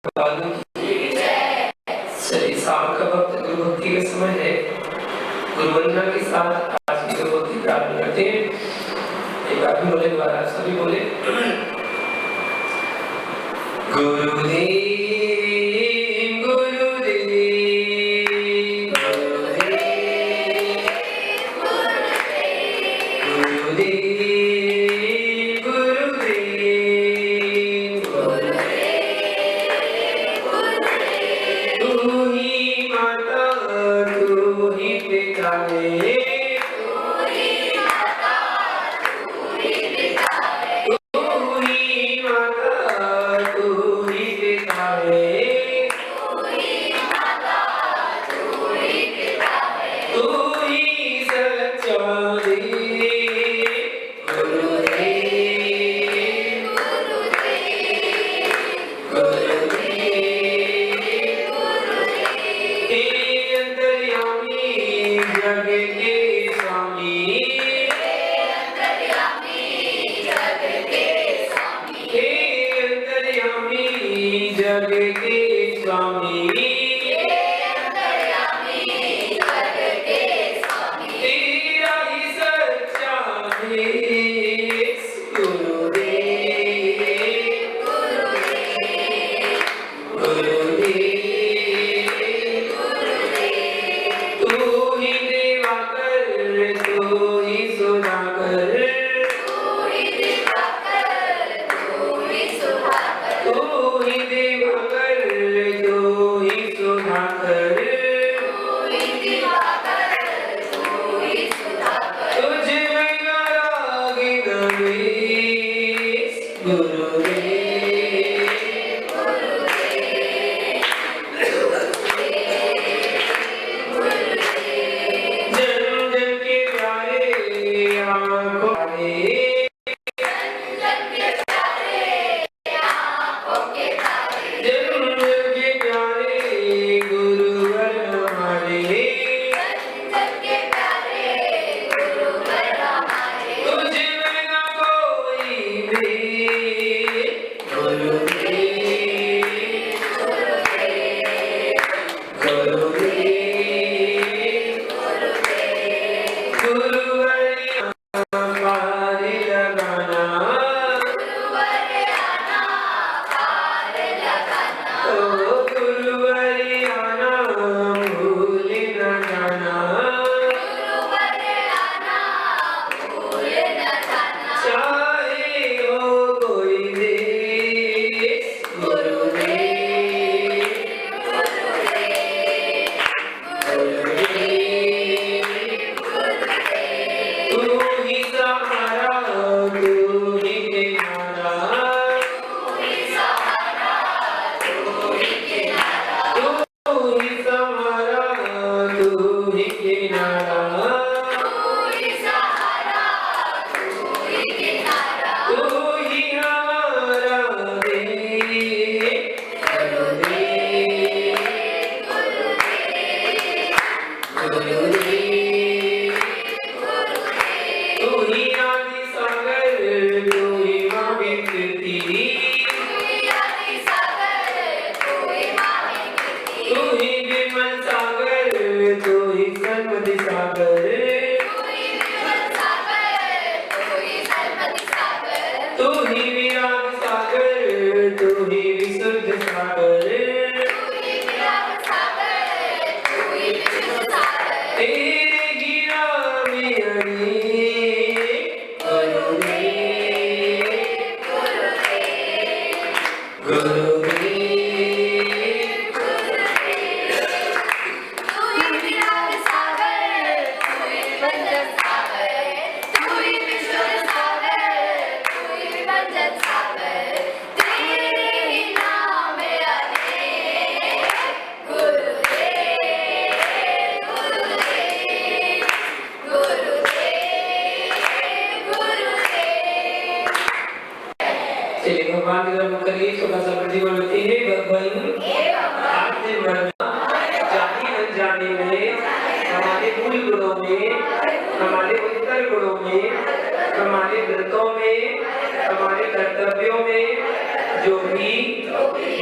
चलिए, शाम का वक्त गुरु भक्ति का समय है। गुरु वंदना के साथ आज की गुरु भक्ति प्रारंभ करते हैं। एक बार भी बोले, दोबारा सभी बोले। गुरुदेव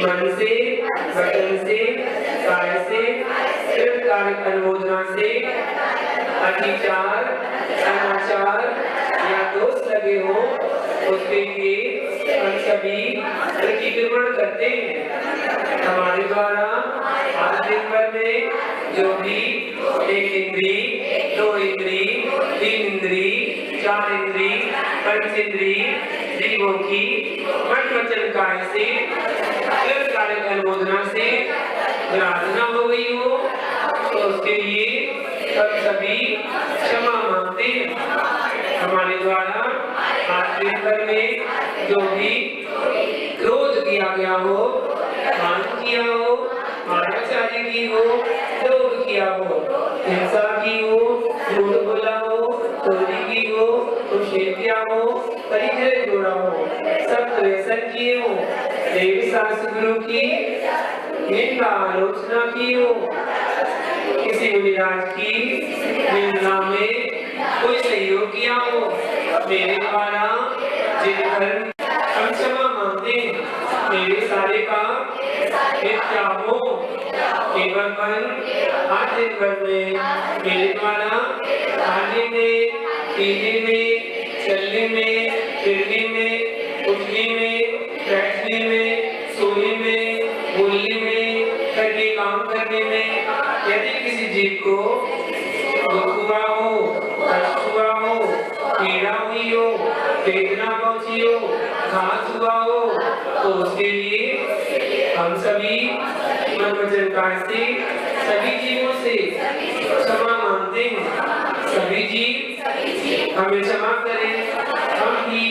मन से, वचन से, काय से, कृतकार्य अनुमोदना से, अतिचार, अनाचार या दोष लगे हो उसके लिए हम सभी प्रतिक्रमण करते हैं। हमारे द्वारा आज दिन भर में जो भी एक इंद्री, दो इंद्री, तीन इंद्री, चार इंद्री, पंच इंद्री, जीवों की मन वचन काय से, कार्य अनुमोदना से प्रार्थना हो गई हो तो उसके लिए हम सभी क्षमा मांगते हैं। हमारे द्वारा आज दिन भर में जो भी क्रोध किया गया हो, मान किया हो, मायाचारी की हो, लोभ किया हो, हिंसा की हो, झूठ बोला हो, चोरी की हो, कुशेद किया हो, परिचय जोड़ा हो, सब व्यसन किए हो, देवी शास्त्र गुरु की निंदा आलोचना की हो, किसी मुनिराज की निंदा में कोई सहयोग किया हो, मेरे द्वारा जिन पर हम क्षमा मांगते हैं, मेरे सारे काम मिथ्या हो, केवलपन आज दिन भर में मेरे द्वारा खाने में, पीने में, चलने में, फिरने में, उठने में, बैठने में, सोने में, बोलने में, करके काम करने में यदि किसी जीव को दुख हुआ हो, कष्ट हुआ हो, पीड़ा हुई हो, वेदना पहुंची हो, घात हुआ हो तो उसके लिए हम सभी मन वचन काय से सभी जीवों से क्षमा मांगते हैं। सभी जीव हमें क्षमा करें, हम भी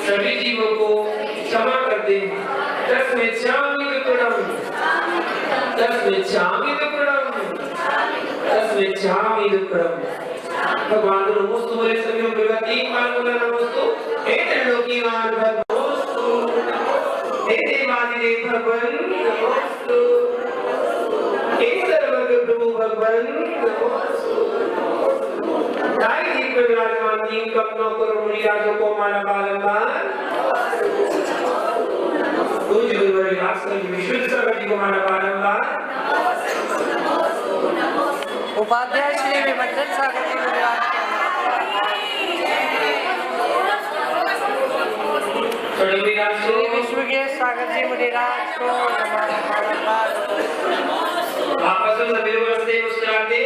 सभी जीवों को क्षमा करते हैं। तस्मिच्छामि दुक्कडम्, तस्मिच्छामि दुक्कडम्, तस्मिच्छामि दुक्कडम्। भगवान को नमोस्तु बोले सभी लोग बिल्कुल 3 बार बोला नमोस्तु। हे त्रिलोकीवान नमोस्तु, हे देवादिदेव भगवान नमोस्तु, हे सर्वज्ञ प्रभु भगवान नमोस्तु। दाई दीप में विराजमान 3 कपनों को मुनिराजों को माला बारंबार पूज्य गुरुवर विलास की विशुद्ध सर्वजी को माला बारंबार। उपाध्याय श्री विमंडन सागर जी विराज श्री विश्व के सागर जी मुनिराज को आपस में सभी वर्षे मुस्कुराते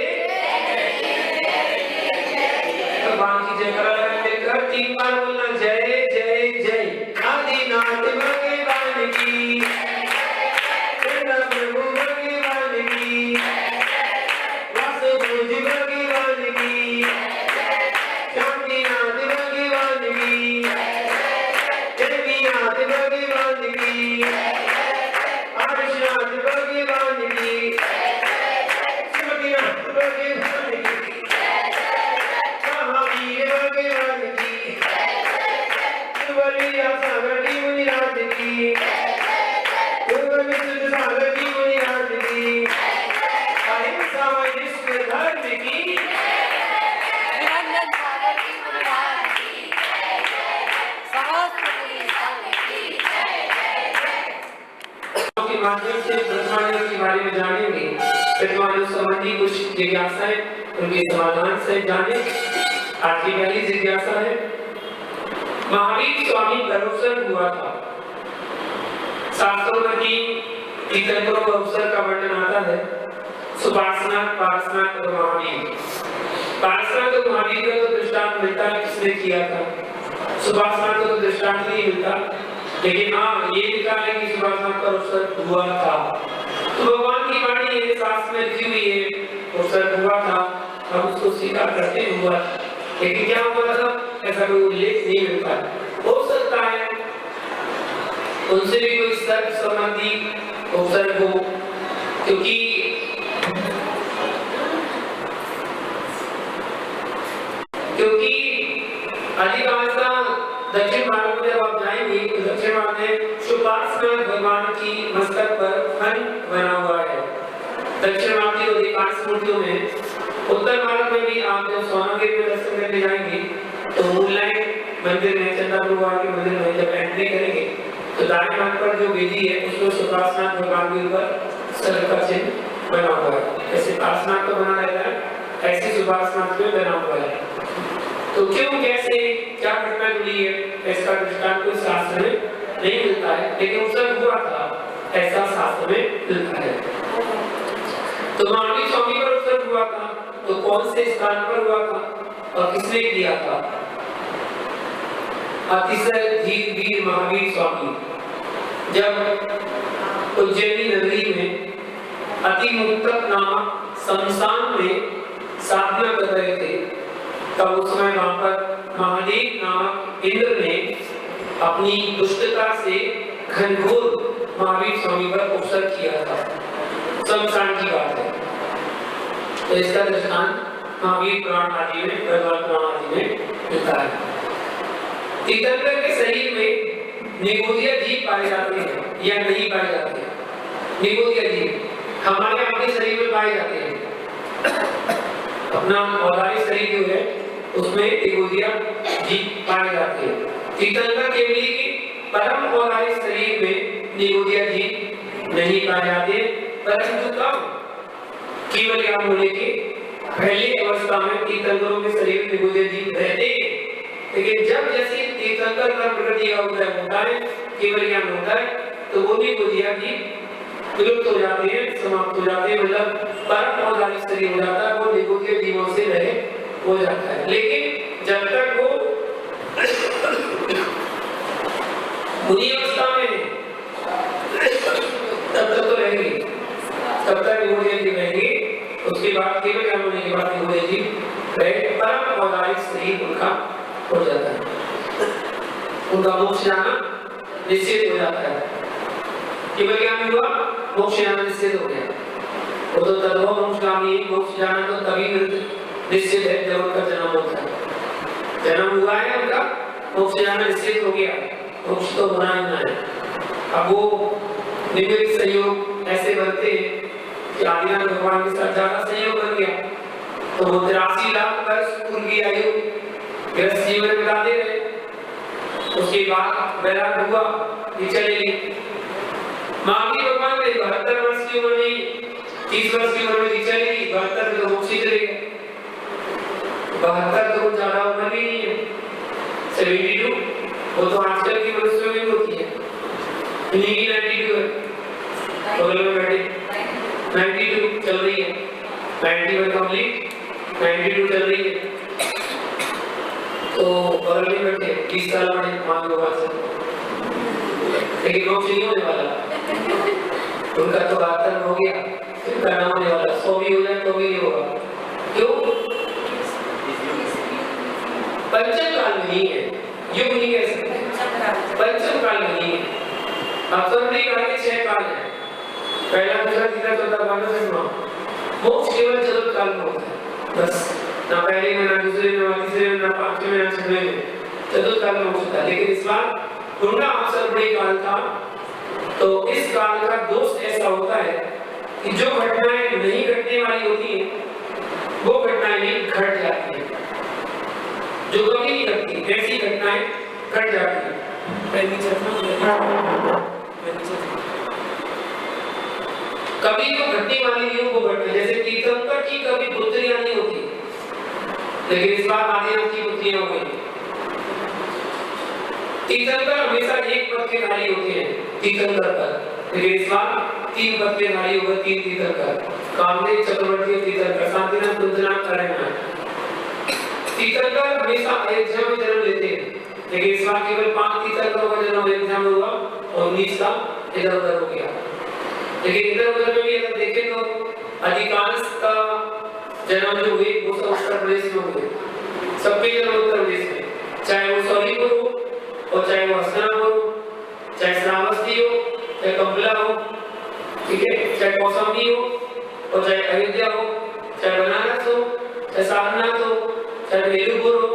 भगवान की जय करा लेकर 3 बार बोलना जय जय जय। आदिनाथ भगवान की, प्रभु भगवान की, वासुदेव भगवान की, शांतिनाथ भगवान की, देवीनाथ भगवान की, आदिनाथ भगवान की, शिवनाथ भगवान की, महावीर भगवान की, सुवरिया सागर जी मुनिराज की, विशुद्ध सागर जी मुनिराज की, अहिंसा विश्व धर्म की, निरंजन सागर जी मुनिराज की, सहस्त्र मुनि संघ की के माध्यम से ब्रह्मांड के बारे में जानेंगे। ब्रह्मांड संबंधी कुछ जिज्ञासाएं, उनके समाधान से जाने। आज की पहली जिज्ञासा है, महावीर स्वामी का अवसर हुआ था। शास्त्रों में 3 तीर्थंकरों का अवसर का वर्णन आता है, सुपार्श्वनाथ, पार्श्वनाथ और महावीर। पार्श्वनाथ और महावीर का तो दृष्टांत मिलता है किसने किया था, सुपार्श्वनाथ को तो दृष्टांत नहीं मिलता, लेकिन हाँ ये लिखा है कि सुपार्श्वनाथ का अवसर हुआ था। तो भगवान की वाणी ये शास्त्र में लिखी हुई है, अवसर हुआ था, हम उसको स्वीकार करते हुआ, लेकिन क्या हुआ था ऐसा कोई उल्लेख नहीं मिलता। हो सकता है उनसे भी कोई सर्प संबंधी अवसर हो, क्योंकि अधिकांशतः दक्षिण भारत में आप जाएंगे तो दक्षिण भारत में सुपार्श्वनाथ भगवान की मस्तक पर फन बना हुआ है। दक्षिण भारत की अधिकांश मूर्तियों में, उत्तर भारत में भी आप जब सोनागिरी में दर्शन करने जाएंगे तो मूललाइन मंदिर में, चंद्रपुर के मंदिर में जब एंट्री करेंगे तो दाएं हाथ पर जो वेदी है उसमें सुपार्श्वनाथ भगवान के ऊपर सर्प का चिन्ह बना हुआ है। ऐसे पार्श्वनाथ का बना रहता है, ऐसे सुपार्श्वनाथ में बना हुआ है। तो क्यों, कैसे, क्या घटना जुड़ी है, इसका दृष्टांत कोई शास्त्र में नहीं मिलता है, लेकिन उत्सव हुआ था ऐसा शास्त्र में लिखा है। तो महावीर स्वामी पर उत्सव हुआ था, तो कौन से स्थान पर हुआ था और किसने किया था? अतिशय धीर वीर महावीर स्वामी जब उज्जैनी नगरी में अतिमुक्तक नामक शमशान में साधना कर रहे थे, तब उस समय वहां पर महादेव नामक इंद्र ने अपनी दुष्टता से घनघोर महावीर स्वामी पर उपसर्ग किया था। शमशान की बात है, तो इसका दृष्टांत महावीर पुराण आदि में, भगवान पुराण आदि में मिलता है। तीर्थंकर के शरीर में निगोदिया जीव पाए जाते हैं या नहीं पाए जाते हैं? निगोदिया जीव हमारे अपने शरीर में पाए जाते हैं। अपना औदारी शरीर जो है उसमें निगोदिया जीव पाए जाते हैं। तीर्थंकर केवली की परम औदारी शरीर में निगोदिया जीव नहीं पाए जाते, परंतु कब केवल ज्ञान होने के पहली अवस्था में तीर्थंकरों के शरीर में निगोदिया जीव रहते हैं, लेकिन जब जैसे तीर्थंकर का प्रकृति का उदय होता है, केवल ज्ञान होता है, तो वो निगोदिया जीव विलुप्त हो जाते हैं, समाप्त हो जाते हैं, मतलब परम औदारी शरीर हो जाता है, वो निगोदिया जीवों से रहित हो जाता है। लेकिन जब तक वो मुनि अवस्था में तब तक तो रहेंगे, तब तक निगोदिया जीव रहेंगे। उसके बाद केवल ज्ञान होने के बाद निगोदिया जीव रहे, परम औदारी शरीर उनका हो जाता है, उनका मोक्ष जाना निश्चित हो जाता है। केवल ज्ञान हुआ, मोक्ष जाना निश्चित हो गया। वो तो तद्भव मोक्षगामी, मोक्ष जाना तो तभी निश्चित है जब उनका जन्म होता है। जन्म हुआ है उनका, मोक्ष जाना निश्चित हो गया, मोक्ष तो होना ही ना है। अब वो निमित्त संयोग ऐसे बनते हैं कि आदिनाथ भगवान के साथ ज्यादा संयोग बन गया, तो वो 83 लाख वर्ष पूर्व की आयु गृहस्थ जीवन बिताते रहे। उसके बाद वैराग हुआ कि चलेगी। महावीर भगवान ने 72 वर्ष की उम्र में, 30 वर्ष की उम्र में चलेगी, 72 में तो मोक्ष ही चलेगा। 72 तो ज्यादा उम्र भी नहीं है, 72 वो तो आजकल की मनुष्यों में होती है, इन्हीं की 92 है, बगल में बैठे 92 चल रही है, 91 कंप्लीट, 92 चल रही है, तो बगल में बैठे 20 साल बड़े मान लो बात से, लेकिन मोक्ष नहीं होने वाला। उनका तो 72 हो गया, उनका नाम होने वाला 100 भी हो जाए तो भी नहीं होगा। क्यों? पंचम काल में नहीं है, युग नहीं है, पंचम काल में नहीं है। अवसर काल के 6 काल है, पहला, दूसरा, तीसरा, चौथा, पांचवा, मोक्ष केवल चतुर्थ काल में होता है, बस। ना पहले में, ना दूसरे में, ना तीसरे में, ना पांचवें में, ना छठवें में, चतुर्थ काल में मोक्ष होता है। लेकिन इस बार उनका अवसर बड़ी काल था, तो इस काल का दोष ऐसा होता है कि जो घटनाएं नहीं घटने वाली होती हैं, वो घटनाएं भी घट जाती हैं, जो कभी नहीं घटती ऐसी घटनाएं घट जाती हैं। कभी तो घटने वाली नहीं हो, वो घटती, जैसे तीर्थंकर की कभी पुत्रियां नहीं होती, लेकिन इस बार आदिनाथ की पुत्रियां हो गई। तीर्थंकर हमेशा एक पद के धारी होते हैं, तीर्थंकर पर, लेकिन इस बार 3 पद के धारी होगा, 3 तीर्थंकर, कामदेव, चक्रवर्ती, तीर्थंकर, शांतिनाथ, कुंजनाथ, करण्याथ। तीर्थंकर हमेशा अयोध्या में जन्म लेते हैं, लेकिन इस बार केवल 5 तीर्थंकरों का जन्म अयोध्या में हुआ और 19 का इधर उधर हो गया। लेकिन इधर उधर में भी अगर देखें तो अधिकांश का जन्म जो हुए वो सब उत्तर प्रदेश में हुए, सबके जन्म उत्तर प्रदेश में, चाहे वो सौरीपुर हो और चाहे वो हस्तिनापुर हो, चाहे श्रावस्ती हो, चाहे कंबला हो, ठीक है, चाहे कौशाम्बी हो और चाहे अयोध्या हो, चाहे बनारस हो, चाहे सारनाथ हो, चाहे बेलूपुर हो,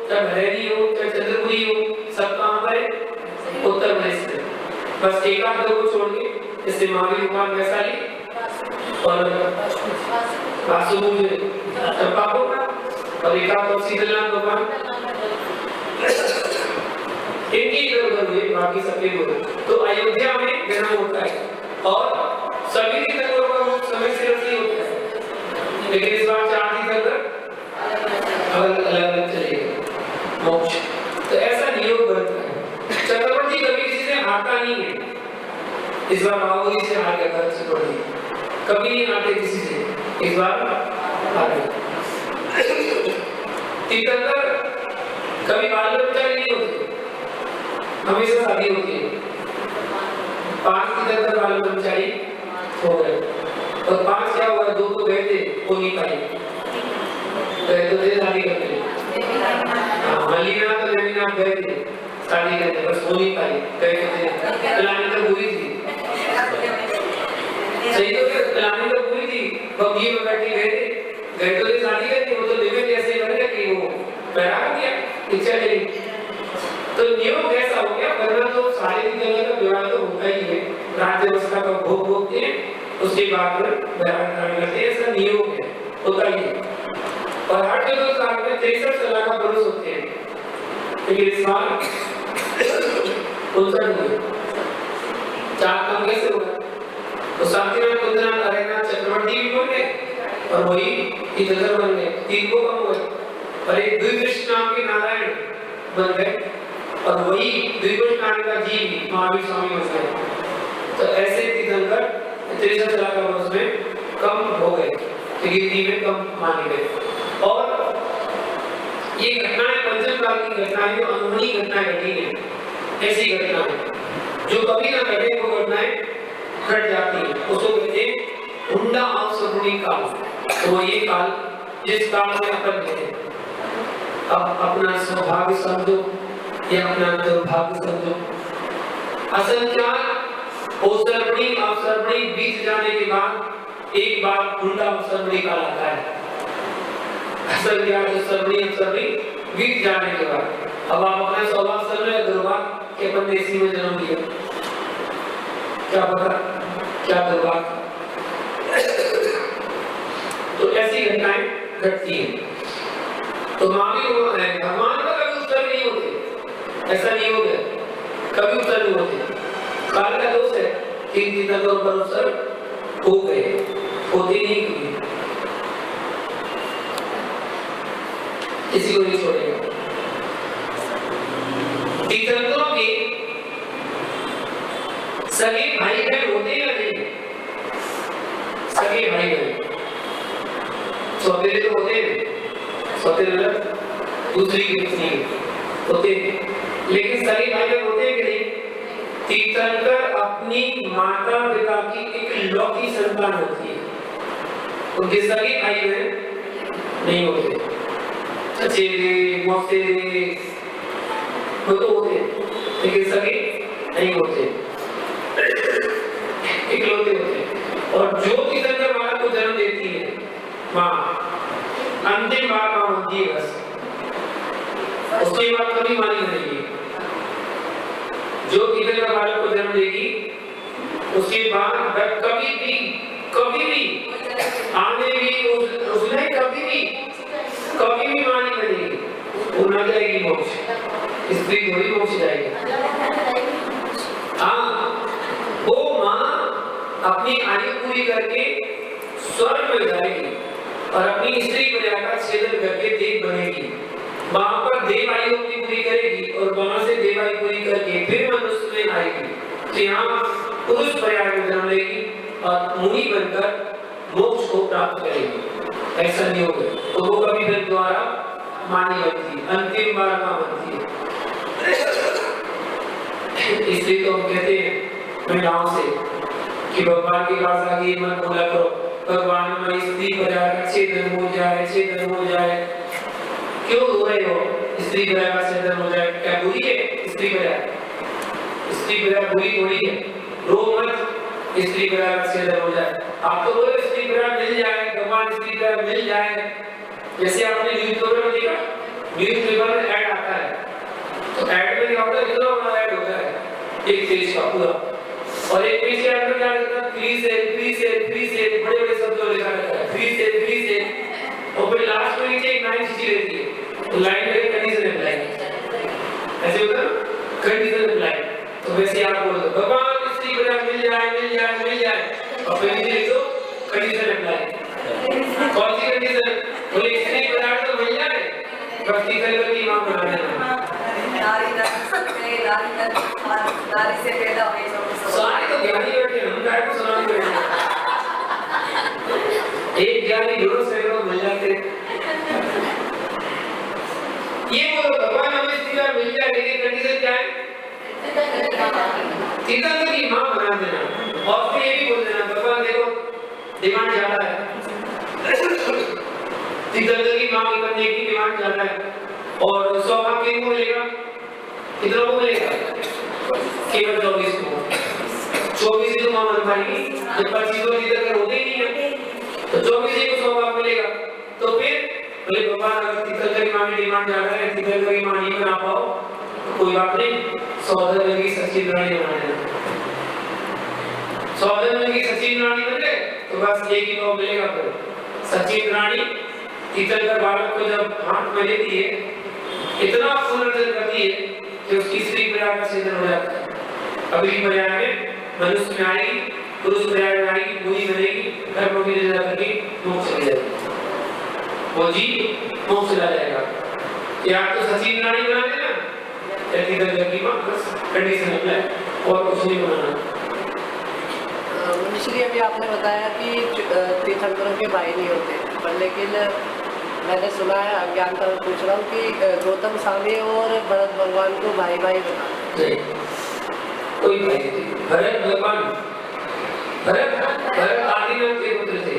चाहे बरेली हो, चाहे चंद्रपुरी हो, सब कहाँ पर है? उत्तर प्रदेश में। बस एक आध दो को छोड़ के, जैसे महावीर भगवान वैशाली और वासुदेव चंपापुर और एक आध शीतलनाथ भगवान इनकी इधर उधर हुए, बाकी सबके हुए। तो अयोध्या में जन्म होता है और सभी तीर्थंकरों का मोक्ष समय से नहीं होता है, लेकिन इस बार 4 तीर्थंकर अलग-अलग चलेंगे मोक्ष। तो ऐसा नियोग बनता है। चक्रवर्ती कभी किसी से हारता नहीं है। इस बार महाबली से हार गया चक्रवर्ती, कभी नहीं हारते किसी से, इस बार हार गए। तीर्थंकर कभी बाल ब्रह्मचारी नहीं होते, हमेशा शादी होती है। 5 तीर्थंकर बाल ब्रह्मचारी हो गए और 5 क्या हुआ, 2 तो गए थे, हो नहीं पाए, गए तो थे शादी करते। मल्लिनाथ और नवीनाथ गए थे शादी करते, बस हो नहीं पाए, गए तो थे। प्लानिंग तो पूरी थी, सही तो है, प्लानिंग तो पूरी थी, बग्गी में बैठे गए तो थे शादी करते। वो तो निवेद ऐसे बन गया कि वो पैरा हो गया, इच्छा चली। तो नियोग ऐसा हो गया, वरना तो सारे की जगह का विवाह तो होता ही है, राज्य व्यवस्था का भोग भोगते हैं, उसके बाद विवाह करते हैं, ऐसा नियोग है, होता ही है। और 8 साल में 63 साल का पुरुष होते हैं, लेकिन इस बार 59 हुए। 4 कम कैसे होगा? तो शांतिनाथ, कुंदनाथ, हरिनाथ, चक्रवर्ती भी बन गए और वही तीर्थंकर बन गए, 3 को कम हुए। और एक द्विवृष्ण नाम के नारायण बन गए और वही द्विवृष्ण नाम का जीव महावीर स्वामी बन गए। तो ऐसे तीर्थंकर 63 साल का वर्ष में कम हो गए, गिनती में कम माने गए। और ये घटनाएं पंचम काल की घटनाएं, जो अनहोनी घटनाएं घटी हैं, ऐसी घटनाएं जो कभी ना घटे वो घटनाएं घट जाती हैं, उसको कहते हैं हुंडा अवसर्पणी काल। तो वो ये काल जिस काल में अपन हैं, अब अपना सौभाग्य समझो या अपना दुर्भाग्य समझो। असंख्यात अवसर्पणी बीत जाने के बाद एक बार हुंडा अवसर्पणी काल आता है। अवसर्पणी बीत जाने के बाद अब आप अपना सौभाग्य समझो या दुर्भाग्य कि अपन ने इसी में जन्म लिया, क्या पता क्या दुर्भाग्य। तो ऐसी घटनाएं घटती हैं। तो भगवान का कभी उत्तर नहीं होते, ऐसा नहीं हो गया, कभी उत्तर नहीं होते। काल का दोष है, 3 तीर्थंकरों पर उत्तर हो गए, होते नहीं कभी, किसी को नहीं छोड़ेगा। तीर्थंकरों के सगे भाई बहन होते या नहीं? सगे भाई बहन सौतेले तो होते हैं, सौतेले मतलब दूसरी की पत्नी होते हैं, लेकिन सगे भाई बहन होते हैं कि नहीं? तीर्थंकर अपनी माता पिता की इकलौती संतान होती है, उनके सगे भाई बहन नहीं होते। चचेरे मौसेरे वो तो होते हैं, लेकिन सगे नहीं होते, इकलौते होते हैं। और जो तीर्थंकर बालक को जन्म देती है माँ, अंतिम बार माँ बनती है बस, उसके बाद कभी माँ नहीं बनेगी। जो तीर्थंकर बालक को जन्म देगी उसके बाद कभी भी आने भी उसने कभी भी माँ नहीं बनेगी, वो न जाएगी मोक्ष, स्त्री थोड़ी मोक्ष जाएगी। हाँ, वो माँ अपनी आयु पूरी करके स्वर्ग में जाएगी और अपनी स्त्री प्रजा का छेदन करके देव बनेगी, वहां पर देव आयु अपनी पूरी करेगी और वहां से देव आयु पूरी करके फिर मनुष्य में आएगी। तो यहाँ पुरुष प्रजा में जन्म लेगी और मुनि बनकर मोक्ष को प्राप्त करेगी। ऐसा नहीं होगा, तो वो कभी फिर द्वारा मानी बनती, अंतिम बार मां बनती है। इसलिए तो हम कहते हैं महिलाओं से कि भगवान के पास आगे मत बोला करो, भगवान हमारी स्त्री प्रजा का छेदन हो जाए, छेदन हो जाए। क्यों रो रहे हो? स्त्री प्रजा का छेदन हो जाए क्या बुरी है? स्त्री प्रजा बुरी थोड़ी है, रो मत, स्त्री प्रजा का छेदन हो जाए। आप तो बोलो स्त्री प्रजा मिल जाए, भगवान स्त्री प्रजा मिल जाए। जैसे आपने न्यूज़पेपर में देखा, न्यूज़पेपर में ऐड आता है, तो ऐड में क्या होता है, कितना बड़ा ऐड होता है, एक पेज का पूरा, और एक पेज के अंदर क्या रहता है, फ्री सेल, बड़े-बड़े शब्दों में लिखा रहता है, फ्री सेल, और फिर लास्ट में नीचे एक लाइन खींची रहती है, तो लाइन में कंडीशन है, लाइन ऐसे होता है, कंडीशनल अप्लाई। तो वैसे आप बोल दो भगवान स्त्री परिवार मिल जाए मिल जाए मिल जाए, और फिर लिख दो कंडीशनल अप्लाई। कौन सी कंडीशन? बोले स्त्री परिवार तो मिल जाए, बस तीसरे की मां बना देना। नारी से पैदा हुए सारे तो ज्ञानी बैठे हम काय को सुनाने बैठे। एक ज्ञानी दोनों से लोग मिल जाते। ये बोलो भगवान हमें स्त्री मिल जाए, लेकिन कंडीशन क्या है? तीसरे की मां बना देना। और फिर ये भी बोल देना भगवान देखो डिमांड ज्यादा है, तीसरे की मां की बनने की डिमांड ज्यादा है, और सौभाग्य किनको मिलेगा? कितनों को मिलेगा? केवल 24 को। 24 ही तो मां बन पाएगी, जब 25 को इधर कर होते ही नहीं है, तो 24 ही को सौभाग्य मिलेगा। तो फिर बोले भगवान अगर तीसरे की मां की डिमांड ज्यादा है, तीसरे की मां नहीं बना पाओ तो कोई बात नहीं, सौदागर की सच्ची रानी बना देना। सौदागर की सच्ची रानी बन गए तो बस एक ही लोग मिलेगा। फिर सच्ची रानी तीसरे बालक को जब हाथ में लेती है, इतना सुंदर करती है कि उसकी स्त्री पर्याय का सिद्धन हो जाता है। अगली पर्याय में मनुष्य में आएगी, पुरुष पर्याय में आएगी, बुरी बनेगी, कर्म की निंदा करके मोक्ष चली जाएगी, वो जी मोक्ष चला जाएगा। या तो सचिन रानी बना देना, या तीसरे की मां, बस कंडीशन अप्लाई, और कुछ नहीं बनाना। मुनिश्री अभी आपने बताया कि तीर्थंकरों के भाई नहीं होते, पर लेकिन मैंने सुना है, अज्ञानता में पूछ रहा हूँ कि गौतम स्वामी और भरत भगवान को भाई भाई बना। नहीं, कोई भाई नहीं। भरत भगवान, भरत आदिनाथ के पुत्र थे,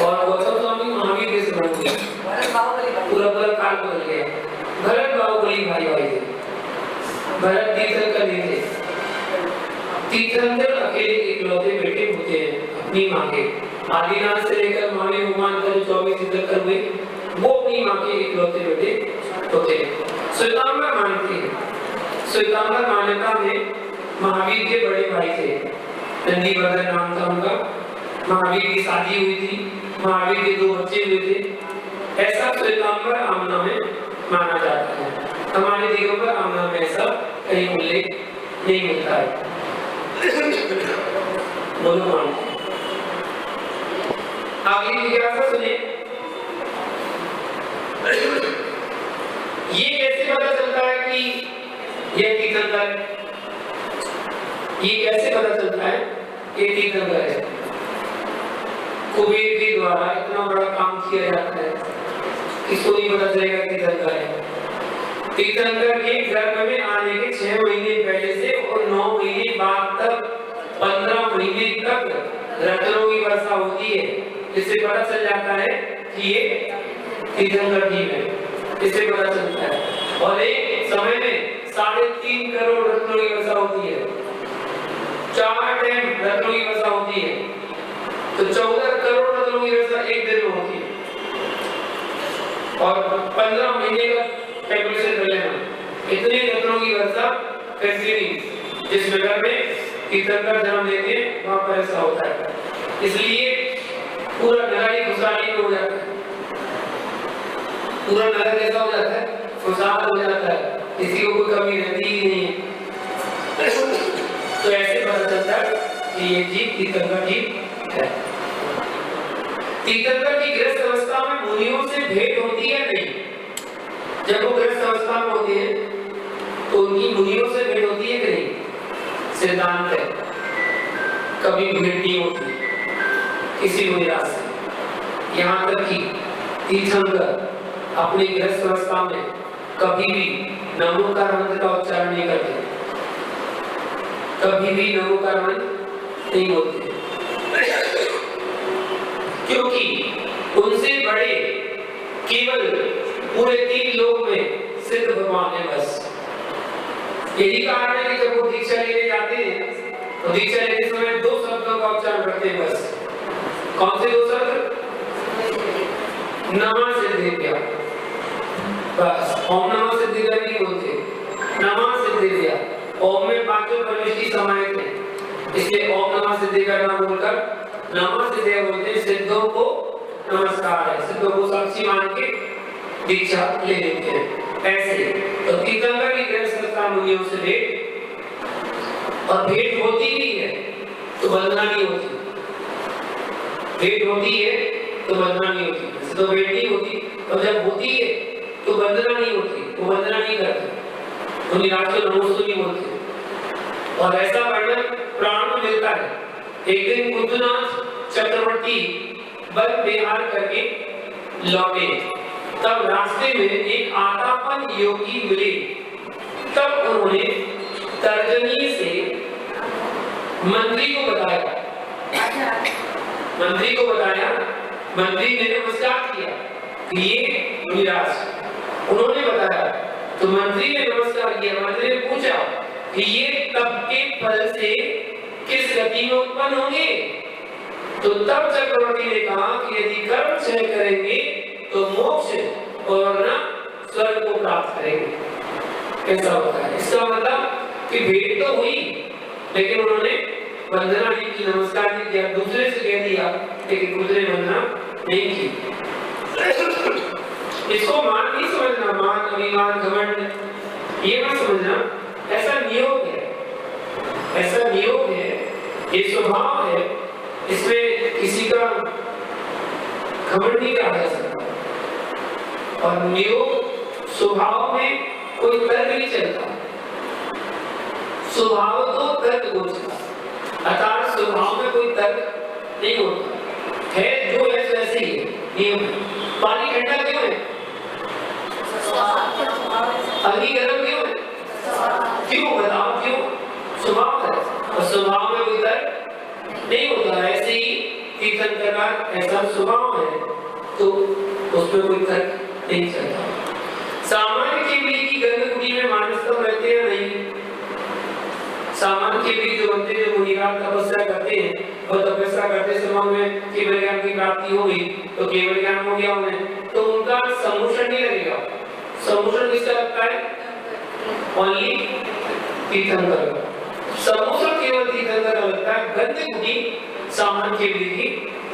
और गौतम स्वामी महावीर के से बन गए। पूरा काल बदल गया। भरत बाहुबली भाई थे, भरत तीर्थंकर नहीं थे। तीर्थंकर अकेले इकलौते बेटे होते हैं अपनी माँ के। आदिनाथ से लेकर महावीर भगवान का जो 24 तीर्थंकर हुए, वो अपनी माँ के इकलौते बेटे होते हैं। श्वेतांबर मानते हैं, श्वेतांबर मान्यता में महावीर के बड़े भाई थे, नंदीवर्धन नाम था उनका। महावीर की शादी हुई थी, महावीर के 2 बच्चे हुए थे। ऐसा श्वेतांबर आमना में माना जाता है। हमारे दिगंबर आमना में ऐसा कहीं उल्लेख नहीं मिलता है। दोनों मानते हैं। आगे जिज्ञासा सुनिए, ये कैसे पता चलता है कि यह तीर्थंकर है? ये कैसे पता चलता है कि तीर्थंकर है? कुबेर के द्वारा इतना बड़ा काम किया जाता है, किसको नहीं पता चलेगा तीर्थंकर है? तीर्थंकर के गर्भ में आने के 6 महीने पहले से और 9 महीने बाद तक 15 महीने तक रत्नों की वर्षा होती है, जिससे पता चल जाता है कि ये तीर्थंकर जीव है। इससे पता चलता है। और एक समय में 3.5 करोड़ रत्नों की वर्षा होती है, 4 टाइम रत्नों की वर्षा होती है, तो 14 करोड़ रत्नों की वर्षा एक दिन में होती है। और 15 महीने का कैलकुलेशन कर लेना, इतने रत्नों की वर्षा कंटिन्यू जिस नगर में तीर्थंकर जन्म लेते हैं वहां पर ऐसा होता है। इसलिए पूरा नगर ही खुशहाली में हो जाता है, पूरा नगर ऐसा हो जाता है, खुशहाल हो जाता है, किसी को कोई कमी रहती ही नहीं है। तो ऐसे पता चलता है कि ये जीव तीर्थंकर जीव है। तीर्थंकर की गृहस्थ अवस्था में मुनियों से भेंट होती है नहीं? जब वो गृहस्थ अवस्था में होते हैं तो उनकी मुनियों से भेंट होती है कि नहीं? सिद्धांत है, कभी भेंट नहीं होती किसी मुनिराज से। यहाँ तक कि तीर्थंकर अपनी गृहस्थ अवस्था में कभी भी नमोकार मंत्र का उच्चारण नहीं करते, कभी भी नमोकार मंत्र नहीं बोलते, क्योंकि उनसे बड़े केवल पूरे 3 लोक में सिद्ध भगवान है बस। यही कारण है कि जब वो दीक्षा लेने जाते हैं तो दीक्षा लेते समय 2 शब्दों का उच्चारण करते हैं बस। कौन से 2 शब्द? नमः सिद्धेभ्यः, बस। ओम नमः सिद्धेभ्यः नहीं बोलते, नमः सिद्धेभ्यः। ओम में 5 प्रविष्टि समाहित है, इसलिए ओम नमः सिद्धेभ्यः ना बोलकर नमः सिद्धेभ्यः बोलते। सिद्धों को नमस्कार है, सिद्धों को साक्षी मान के दीक्षा ले लेते हैं। ऐसे। तो तीर्थंकर की गृहस्थ अवस्था मुनियों से भेंट, और भेंट होती भी है तो वंदना नहीं होती, भेंट होती है तो वंदना नहीं होती, वैसे तो भेंट नहीं होती, और जब होती है तो वंदना नहीं होती, वो वंदना नहीं करते, तो निराश को नमोस्तु नहीं बोलते। और ऐसा वर्णन पुराण में मिलता है। एक दिन कुंदनाथ चक्रवर्ती वन विहार करके लौटे, तब रास्ते में एक आतापन योगी मिले, तब उन्होंने तर्जनी से मंत्री को बताया, मंत्री को बताया, मंत्री ने नमस्कार किया कि ये मुनिराज, उन्होंने बताया तो मंत्री ने नमस्कार किया, मंत्री ने पूछा कि ये तप के फल से किस गति में उत्पन्न होंगे, तो तब चक्रवर्ती ने कहा कि यदि कर्म क्षय करेंगे तो मोक्ष और न स्वर्ग को प्राप्त करेंगे। ऐसा होता है। इसका मतलब कि भेंट तो हुई लेकिन उन्होंने वंदना नहीं की, नमस्कार नहीं किया, दूसरे से कह दिया लेकिन दूसरे वंदना नहीं की। इसको मान नहीं समझना, मान अभिमान घमंड ये मत समझना, ऐसा नियोग है, ऐसा नियोग है, ये स्वभाव है, इसमें किसी का घमंड नहीं कहा जा सकता। और नियोग स्वभाव में कोई तर्क नहीं चलता, स्वभाव तो तर्क गोचर, अर्थात स्वभाव में कोई तर्क नहीं होता है, जो है वैसे ही है, नियम। पानी ठंडा क्यों है? अग्नि गर्म क्यों है? क्यों बताओ क्यों? स्वभाव है, और स्वभाव में कोई तर्क नहीं होता। ऐसे ही तीर्थंकर का ऐसा स्वभाव है तो उसमें कोई तर्क नहीं चलता। सामान्य केवली की गर्भगुड़ी में मानसतम रहते हैं नहीं, सामान्य केवली जो बनते हैं, जो मुनिराज तपस्या करते हैं और तपस्या करते समय में केवल ज्ञान की प्राप्ति होगी तो केवल ज्ञान हो गया उन्हें, तो उनका सम्मोषण नहीं लगेगा। सम्मोषण किसका लगता है? ओनली तीर्थंकर का सम्मोषण केवल तीर्थंकर का लगता है, गंधकुटी सामान्य केवली की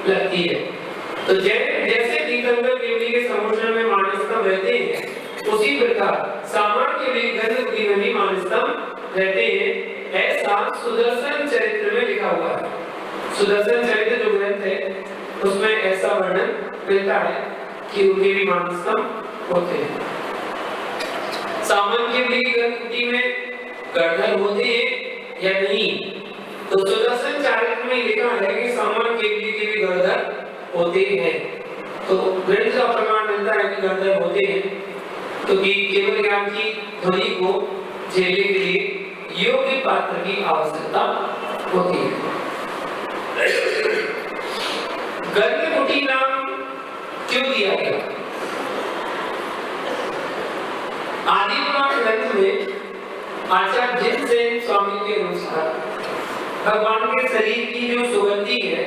लगती है। तो जैसे तीर्थंकर केवली के सम्मोषण में मानसतम रहते हैं, उसी प्रकार सामान्य केवली गंधकुटी में भी मानसतम रहते हैं। ऐसा सुदर्शन चरित्र में लिखा हुआ है। सुदर्शन चरित्र जो ग्रंथ है उसमें ऐसा वर्णन मिलता है कि उनके भी मानसतम होते हैं। सामान्य केवली की गंधकुटी में गर्दन होते हैं या नहीं, तो सुदर्शन चरित्र में लिखा है कि सामान्य केवली के भी गर्दन होते हैं। तो ग्रंथ का प्रमाण मिलता है कि गर्दन होते हैं, क्योंकि केवल ज्ञान की ध्वनि को झेलने के लिए योग्य पात्र की आवश्यकता होती है। गर्भकुटी नाम क्यों दिया गया? आदि पुराण ग्रंथ में आचार्य जिनसेन स्वामी के अनुसार भगवान के शरीर की जो सुगंधी है,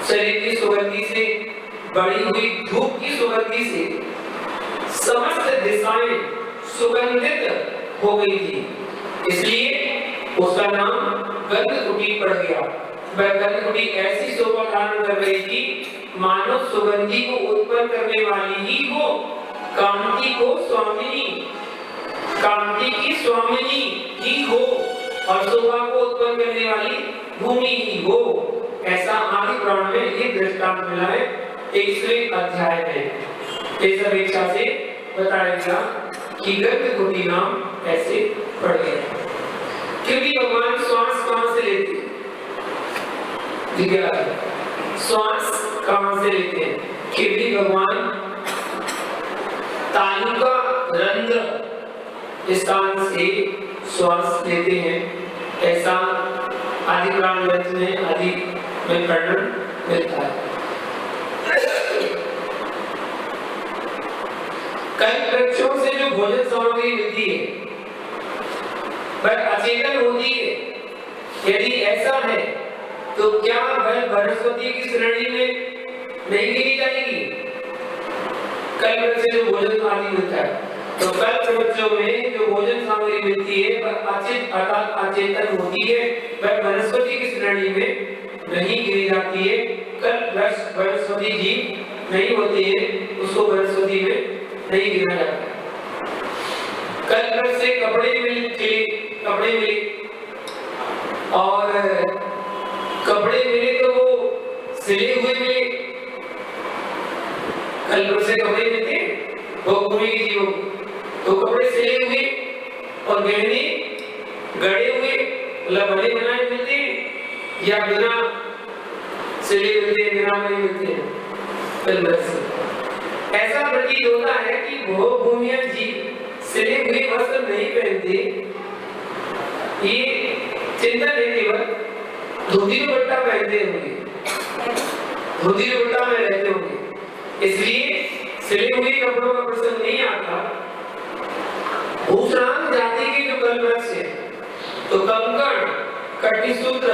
शरीर की सुगंधी से बढ़ी हुई धूप की सुगंधी से समस्त दिशाएं सुगंधित हो गई थी, इसलिए उसका नाम गंधकुटी पड़ गया। वह गंधकुटी ऐसी शोभा धारण कर रही थी मानो सुगंधी को उत्पन्न करने वाली ही हो, कांति को स्वामिनी, कांति की स्वामिनी ही हो और शोभा को उत्पन्न करने वाली भूमि ही हो। ऐसा आदि पुराण में ये दृष्टांत मिला है 21वें अध्याय में। इस अपेक्षा से बताया गया कि गंधकुटी नाम ऐसे पड़ गया, क्योंकि भगवान श्वास कहां से लेते हैं? श्वास कहां से लेते हैं? क्योंकि भगवान तालु का रंध्र स्थान से श्वास लेते हैं। ऐसा आदि पुराण ग्रंथ में आदि में वर्णन मिलता है। कई वृक्षों से जो भोजन सामग्री मिलती है वह अचेतन होती है। यदि ऐसा है तो क्या वह वनस्पति की श्रेणी में नहीं गिनी जाएगी? कई वृक्ष से जो भोजन आदि मिलता है, तो कई वृक्षों में जो भोजन सामग्री मिलती है वह अचेतन होती है, वह वनस्पति की श्रेणी में नहीं गिनी जाती है। कल वनस्पति जीव नहीं होती है, उसको वनस्पति में नहीं गिना जाता। कलर से कपड़े मिले और कपड़े मिले तो वो सिले हुए मिले। कलर से कपड़े मिलते वो घूमेगी जीवो तो कपड़े सिले हुए और गहने गड़े हुए मतलब बने बनाए मिलते हैं या बिना सिले मिलते हैं, बिना बने मिलते हैं। कलर से ऐसा प्रतीत होता है कि भोगभूमियां जीव सिले हुए वस्त्र नहीं पहनते। ये चिंतन है केवल धोती दुपट्टा पहनते होंगे, धोती दुपट्टा में रहते होंगे, इसलिए सिले हुए कपड़ों का प्रसंग नहीं आता। भूषणांग जाति के जो कलवृक्ष है तो कंकण, कटिसूत्र,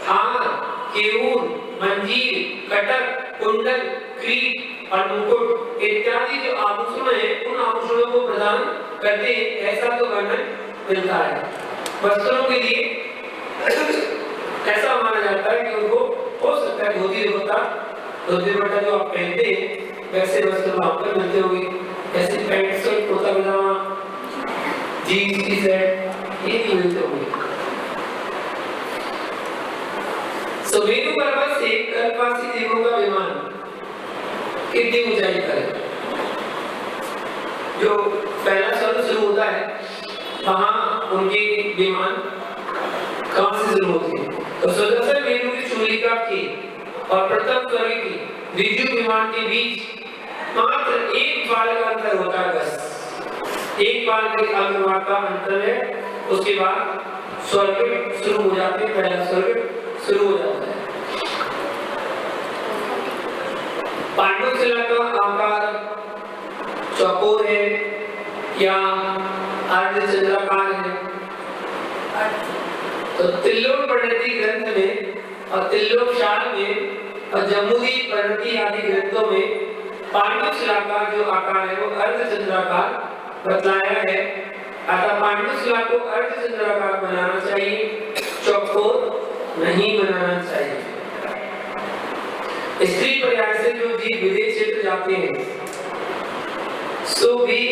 हार, केयूर, मंजीर, कटक, कुंडल, क्रीट और मुकुट इत्यादि जो आभूषण है उन आभूषणों को प्रदान करते हैं, ऐसा तो वर्णन मिलता है। वस्त्रों के लिए ऐसा माना जाता है कि उनको हो सकता है धोती दुपट्टा जो आप पहनते हैं वैसे वस्त्र वहां पर मिलते होंगे, जैसे पैंट शर्ट कुर्ता पजामा जीन्स टी शर्ट ये नहीं मिलते होंगे। सुमेरु पर्वत से कल्पवासी देवों का विमान कितनी ऊंचाई पर है? जो पहला स्वर्ग शुरू होता है वहां उनके विमान कहां से शुरू होते हैं? तो सुदर्शन मेरु की चूलिका की और प्रथम स्वर्ग की द्विजु विमान के बीच मात्र एक बाल का अंतर होता है, बस एक बाल के अंतराल का अंतर है। उसके बाद स्वर्ग शुरू हो जाते हैं, पहला स्वर्ग शुरू हो जाता है। पांडुशिला का आकार चौकोर है या अर्धचंद्राकार है। तो तिल्लोक परिणति ग्रंथ में और तिल्लोक शाल में और जम्बूदी परिणति आदि ग्रंथों में पांडुशिला का जो आकार है वो अर्धचंद्राकार बतलाया है। अतः पांडुशिला को अर्धचंद्राकार बनाना चाहिए, चौकोर नहीं बनाना चाहिए। स्त्री पर्याय से जो जीव विदेश क्षेत्र जाते हैं सो भी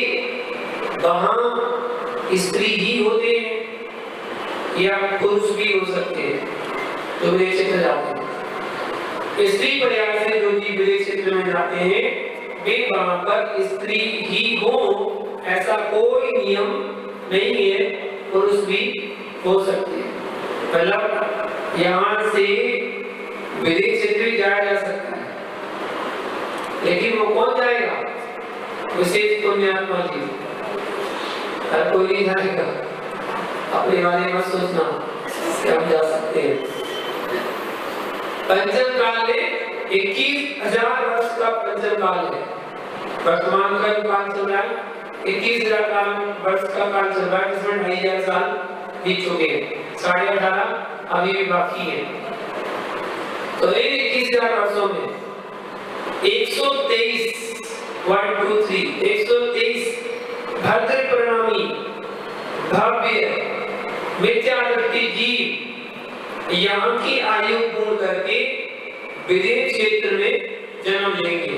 वहां स्त्री ही होते हैं या पुरुष भी हो सकते हैं जो विदेश क्षेत्र जाते हैं। स्त्री पर्याय से जो जीव विदेश क्षेत्र में जाते हैं वे वहां पर स्त्री ही हो ऐसा कोई नियम नहीं है, पुरुष भी हो सकते हैं। मतलब यहाँ से विदेश क्षेत्र जाया जा सकता है, लेकिन वो कौन जाएगा? विशेष पुण्यात्मा जी, हर कोई नहीं जाएगा। अपने बारे में सोचना कि हम जा सकते हैं। पंचम काल में 21,000 वर्ष का पंचम काल है। वर्तमान का जो काल चल रहा है 21,000 वर्ष का काल चल रहा है, जिसमें 2,500 साल बीत चुके हैं, 18.5 अभी भी बाकी है। तो इन 21,000 वर्षों में 123 भद्र परिणामी भव्य मिथ्या दृष्टि जीव यहाँ की आयु पूर्ण करके विदेश क्षेत्र में जन्म लेंगे,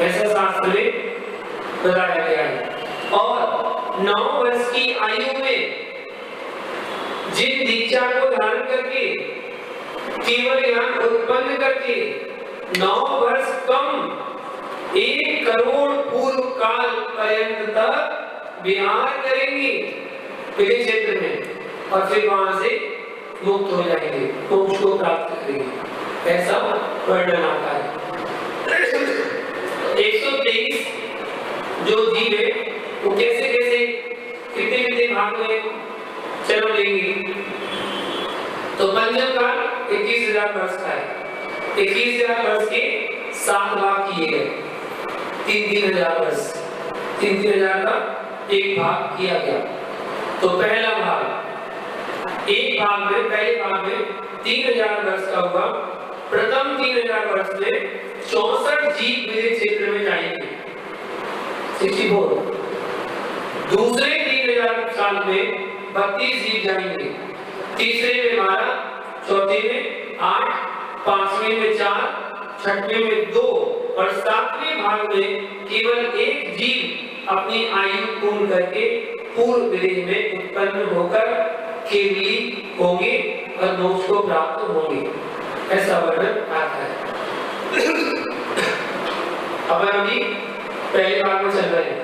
ऐसा शास्त्र में बताया गया है। और 9 वर्ष की आयु में जिन दीक्षा को धारण करके केवल ज्ञान उत्पन्न करके 9 वर्ष कम 1 करोड़ पूर्व काल पर्यंत तक विहार करेंगे विदेश क्षेत्र में और फिर वहां से मुक्त हो जाएंगे, मोक्ष को प्राप्त करेंगे, ऐसा वर्णन आता है। 123 जो जीव है वो कैसे कैसे कितने भाग में जन्म लेंगे? तो पंचम काल 21,000 वर्ष का है। 21,000 वर्ष के 7 भाग किए गए, 3,000 वर्ष, 3,000 का एक भाग किया गया। तो पहला भाग एक भाग में, पहले भाग में 3,000 वर्ष का हुआ। प्रथम 3,000 वर्ष में 64 जीव विदेश क्षेत्र में जाएंगे, 64। दूसरे 3,000 साल में 32 जीव जाएंगे, तीसरे में 12, चौथे में 8, पांचवें में 4, छठवें में 2 और 7वें भाग में केवल 1 जीव अपनी आयु पूर्ण करके पूर्व विदेह में उत्पन्न होकर केवली होंगे और मोक्ष को प्राप्त होंगे, ऐसा वर्णन आता है। अब अभी पहले भाग में चल रहे हैं।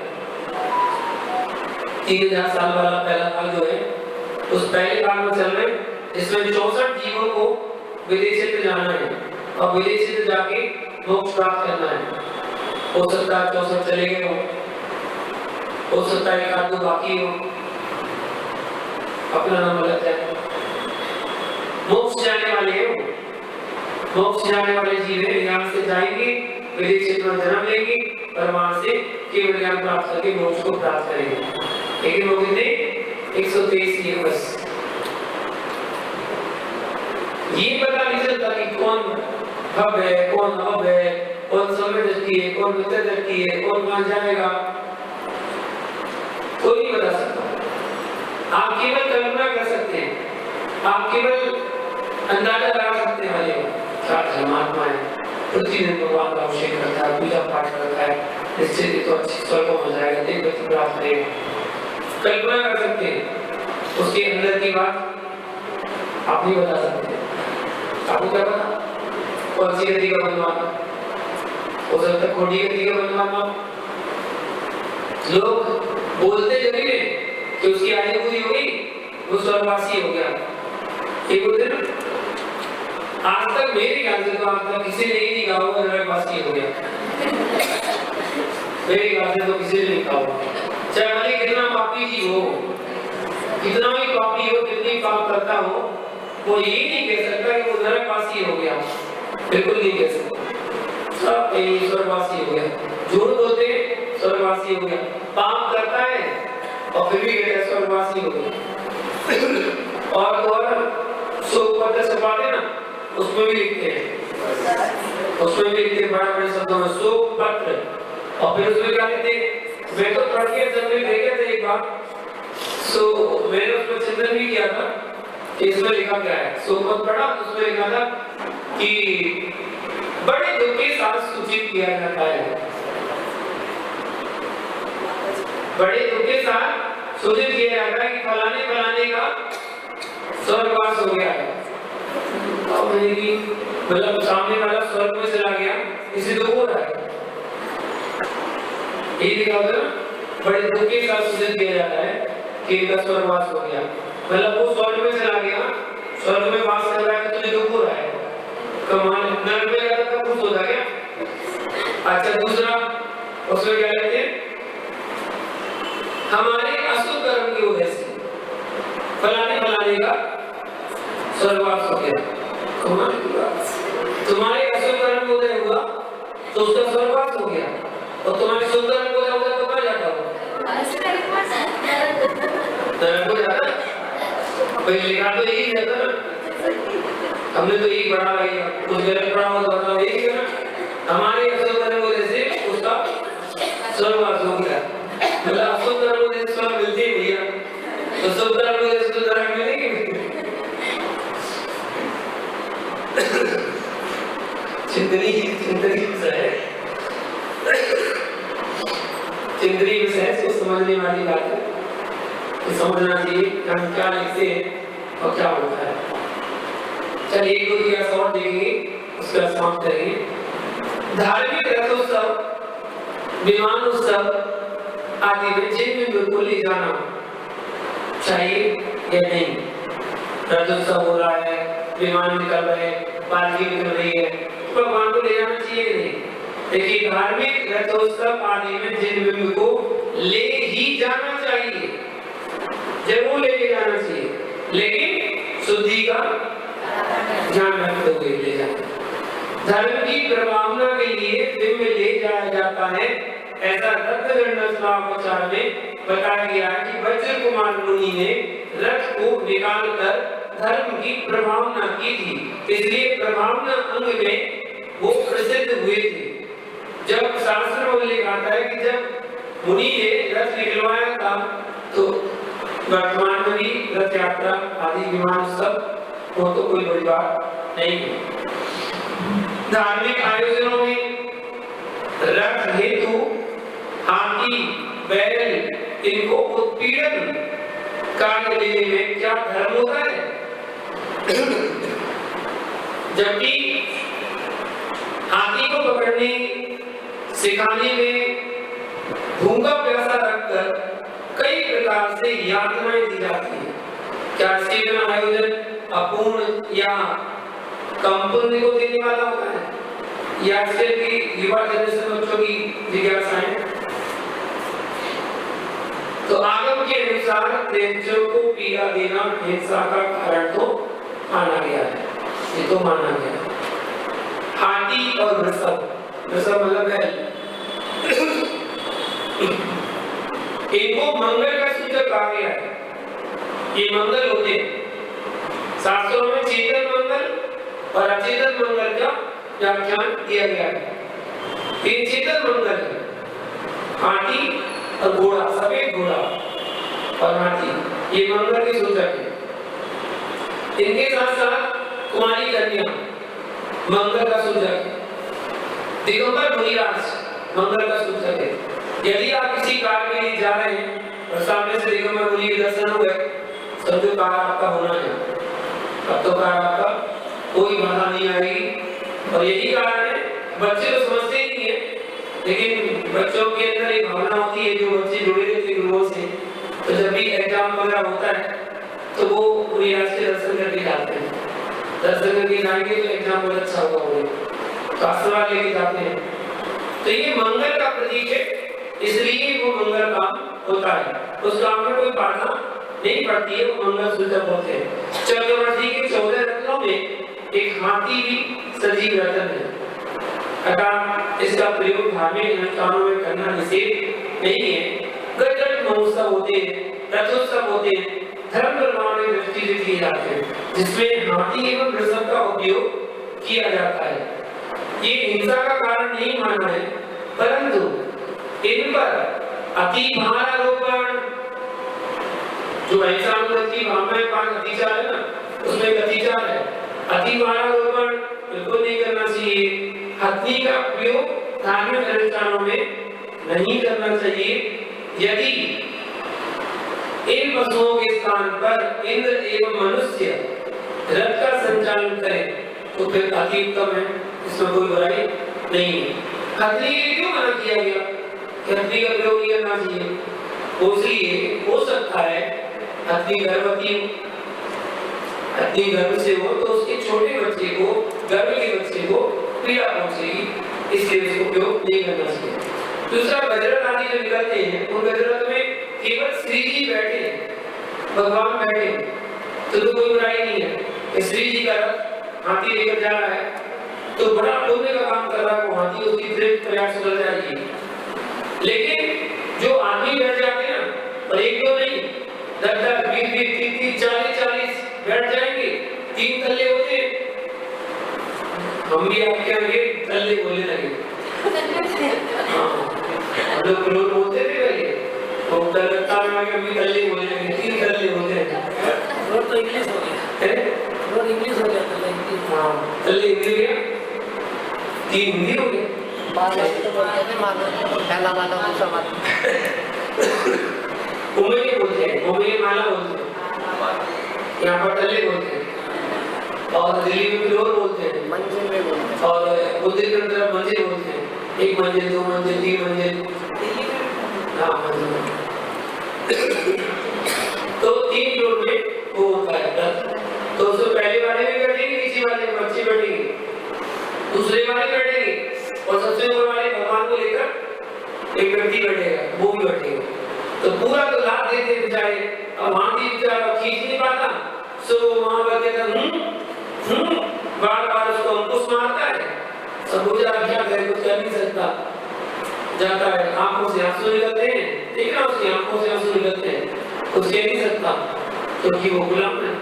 3000 साल वाला पहला भाग जो है उस पहले भाग में चल रहे हैं। इसमें 64 जीवों को विदेह क्षेत्र जाना है और विदेह क्षेत्र जाके मोक्ष प्राप्त करना है। हो सकता है 64 चले गए हो सकता है एक आध दो बाकी हो, अपना नाम अलग है। मोक्ष जाने वाले हो, मोक्ष जाने वाले जीव है, यहाँ से जाएंगे विदेह क्षेत्र में जन्म लेंगे और वहां से केवल ज्ञान प्राप्त करके मोक्ष को प्राप्त करेंगे। लेकिन वो कितने 123 ही है बस। ये पता नहीं चलता कि कौन भव है, कौन अभव है, कौन समय दृष्टि है, कौन मित्र दृष्टि है, कौन वहां जाएगा, कोई नहीं बता सकता। आप केवल कल्पना कर सकते हैं, आप केवल अंदाजा लगा सकते हैं वाले क्या परमात्मा है, प्रतिदिन भगवान का अभिषेक करता है, पूजा पाठ करता है, निश्चित ही तो अच्छी स्वर्ग हो जाएगा, दिव्य गति प्राप्त करेगा। कल्पना कर सकते हैं, उसके अंदर की बात आप नहीं बता सकते। आपको क्या पता कौन सी गति का बनवाना, हो सकता है खोटी गति का बनवाना। लोग बोलते जरूर है कि उसकी आयु पूरी हो गई, वो स्वर्गवासी हो गया। ये बोलते ना, आज तक मेरे ख्याल से तो आज तक किसी ने ही नहीं कहा होगा स्वर्गवासी हो गया। मेरे ख्याल से तो किसी ने नहीं कहा होगा, चाहे भले कितना पापी ही हो, कितना भी पापी हो, कितनी पाप करता हो, वो यही नहीं कह सकता कि वो नरकवासी हो गया। बिल्कुल नहीं कह सकता, सब स्वर्गवासी हो गया। झूठ बोलते स्वर्गवासी हो गया, पाप करता है और फिर भी कहते हैं स्वर्गवासी हो गया। और शोक पत्र छपाते ना, उसमें भी लिखते हैं, उसमें भी लिखते हैं बड़े-बड़े शब्दों में शोक पत्र। और फिर उसमें क्या लिखते हैं, मैं तो पढ़ के जब मैं देखे थे एक बार, सो मैंने उसमें चिंतन भी किया था कि इसमें लिखा क्या है। शोक पत्र पढ़ा, उसमें लिखा था कि बड़े दुख के साथ सूचित किया जाता है, बड़े दुख के साथ सूचित किया जाता है कि फलाने फलाने का स्वर्गवास हो गया है। मतलब सामने वाला स्वर्ग में चला गया, इसे दुख हो रहा है। ये लिखा होता है, बड़े दुख के साथ सूचित किया जाता है कि इनका स्वर्गवास हो गया। मतलब वो स्वर्ग में चला गया, स्वर्ग में वास कर रहा है, तो तुझे दुख हो रहा है। कमाल, नरक में गया तो खुश होता क्या? अच्छा, दूसरा उसमें क्या कहते हैं, हमारे अशुभ कर्म की वजह से फलाने फलाने का स्वर्गवास हो गया। तुम्हारे अशुभ कर्म की वजह हुआ तो उसका स्वर्गवास हो गया, और तुम्हारे शुभ कर्म की वजह होगा तो कहाँ जाता हो? नरक में जाता। पहले लिखा तो यही रहता ना, हमने तो यही पढ़ा है, कुछ गलत पढ़ा हो तो बताओ, यही है ना। हमारे अशुभ कर्म की वजह से उसका स्वर्गवास हो गया। मतलब अशुभ कर्म की वजह से स्वर्ग मिलते ही भैया, तो शुभ कर्म की वजह से तो नरक मिलेगी। चिंतनी विषय को समझने वाली बात है, तो समझना चाहिए कि हम क्या लिखते हैं और क्या होता है। चलिए एक दो दिया और देखेंगे, उसका समाप्त करेंगे। धार्मिक रथोत्सव, विमान उत्सव आदि में जिन को ले जाना चाहिए या नहीं। रथोत्सव हो रहा है, विमान निकल रहे हैं, पालकी निकल रही है, तो भगवान को ले जाना चाहिए कि नहीं? देखिए, धार्मिक रथोत्सव आदि में जिन बिंब को ले ही जाना चाहिए, जरूर लेके जाना चाहिए, लेकिन शुद्धि का ध्यान रखते हुए ले जाना। धर्म की प्रभावना के लिए बिंब ले जाया जाता है, ऐसा रत्नगंडाचार में बताया गया है कि वज्र कुमार मुनि ने रथ को निकालकर धर्म की प्रभावना की थी, इसलिए प्रभावना अंग में वो प्रसिद्ध हुए थे। जब शास्त्र में उल्लेख आता है कि जब मुनि ने रथ निकलवाया था, तो वर्तमान में भी रथ यात्रा आदि विमान सब वो तो कोई बड़ी बात नहीं है। धार्मिक आयोजनों में रथ हेतु हाथी, बैल, इनको उत्पीड़न कार्य लेने में क्या धर्म होता है? जबकि हाथी को पकड़ने सिखाने में भूखा प्यासा रखकर कई प्रकार से यातनाएं दी जाती है। क्या इसके आयोजन अपूर्ण या कम पुण्य को देने वाला होता है, या इसके भी युवा जनरेशन बच्चों की जिज्ञासाएं? तो आगम के अनुसार प्रेमियों को पीड़ा देना हिंसा का कारण तो माना गया है, ये तो माना गया है। हाथी और वृषभ, वृषभ मतलब बैल, इनको मंगल का सूचक कहा गया है। ये मंगल होते हैं। शास्त्रों में चेतन मंगल और अचेतन मंगल का व्याख्यान किया गया है। ये चेतन मंगल है, हाथी और घोड़ा, सफेद घोड़ा और हाथी, ये मंगल के सूचक है। इनके साथ साथ कुमारी कन्या मंगल का सूचक है। दिगंबर मुनिराज मंगल का सूचक है। यदि आप किसी कार्य के लिए जा रहे हैं और सामने से दिगंबर मुनि के दर्शन हो गए, समझो कार्य आपका होना है। अब तो कार्य आपका कोई बाधा नहीं आएगी। और यही कारण है, बच्चे तो समझते ही नहीं है, लेकिन बच्चों के अंदर एक भावना होती है, जो बच्चे जुड़े रहते हैं गुरुओं से, तो जब भी एग्जाम वगैरह होता है तो वो मुनिराज के दर्शन करके जाते हैं। दर्शन करके जाएंगे तो एग्जाम बहुत अच्छा होगा, तो आशीर्वाद लेके जाते हैं। तो ये मंगल का प्रतीक है, इसलिए वो मंगल काम होता है। उस काम में कोई बाधा नहीं पड़ती है, वो मंगल सूचक होते हैं। चक्रवर्ती के 14 रत्नों में एक हाथी भी सजीव रत्न है। अतः इसका प्रयोग धार्मिक अनुष्ठानों में करना निषेध नहीं है। गजट महोत्सव होते हैं, रथोत्सव होते हैं, धर्म निर्माण की दृष्टि से किए जाते हैं, जिसमें हाथी एवं वृषभ का उपयोग किया जाता है। ये हिंसा का कारण नहीं माना है, परंतु इन पर अति भार आरोपण, जो अहिंसामृत की भावनाएं पांच अतिचार है ना, उसमें एक अतिचार है। अति भार आरोपण बिल्कुल नहीं करना चाहिए। हथनी का प्रयोग धार्मिक अनुष्ठानों में नहीं करना चाहिए। यदि इन पशुओं के स्थान पर इंद्र एवं मनुष्य रथ का संचालन करें तो फिर अति उत्तम है, इसमें कोई बुराई नहीं है। हथनी के लिए क्यों मना किया गया? हथनी का प्रयोग नहीं करना चाहिए। इसलिए हो सकता है हथनी गर्भवती हो, हथनी गर्भ से हो, तो उसके छोटे बच्चे को, गर्भ के बच्चे को पीड़ा पहुंचेगी, इसलिए उसको प्रयोग नहीं करना चाहिए। दूसरा, गजरथ आदि जो निकलते हैं, उन गजरथ में केवल श्री जी बैठे हैं, भगवान बैठे हैं, तो कोई बुराई नहीं है। श्री जी का रथ हाथी लेकर जा रहा है तो बड़ा पुण्य का काम कर रहा है वो हाथी, उसकी दृढ़ प्रयास कर जाएगी। लेकिन जो आदमी बैठ जाते हैं ना, और एक दो नहीं, 10-10, 20-20, 30-30, 40-40 बैठ जाएंगे, 3 तल्ले होते हैं। हम भी आपके आगे तल्ले बोलने लगे। हम लोग लोग बोलते थे पहले, तो कलकत्ता में आके हम भी तल्ले बोलने लगे, 3 तल्ले होते हैं। वो तो इंग्लिश हो गया, वो इंग्लिश हो गया, तल्ले इंग्लिश गया, 3 हिंदी हो गए। मानो तो बोलते थे, मानो पहला मानो दूसरा मानो, उमेर बोलते हैं, उमेर माला बोलते हैं, यहाँ पर तल्ले बोलते हैं, और दिल्ली में फ्लोर बोलते हैं, मंजिल में बोलते हैं, और उधर की तरफ मंजिल बोलते हैं। 1 मंजिल, 2 मंजिल, 3 मंजिल, हाँ मंजिल। तो 3 फ्लोर में वो होता है। तो उसमें पहले वाले में बैठेंगे, नीचे वाले में बच्चे बैठेंगे, दूसरे वाले बैठेंगे, और सबसे ऊपर वाले भगवान को लेकर एक व्यक्ति बैठेगा, वो भी बैठेगा। तो पूरा तो लाभ देते बेचारे, अब हाथी बेचारा खींच नहीं पाता, सो वहां पर कहता बार-बार उसको अंकुश मारता है, सब बेचारा क्या करे, कुछ कर नहीं सकता, जाता है, आंखों से आंसू निकलते हैं, देखना उसकी आंखों से आंसू निकलते हैं, कुछ कह नहीं सकता, क्योंकि वो गुलाम है,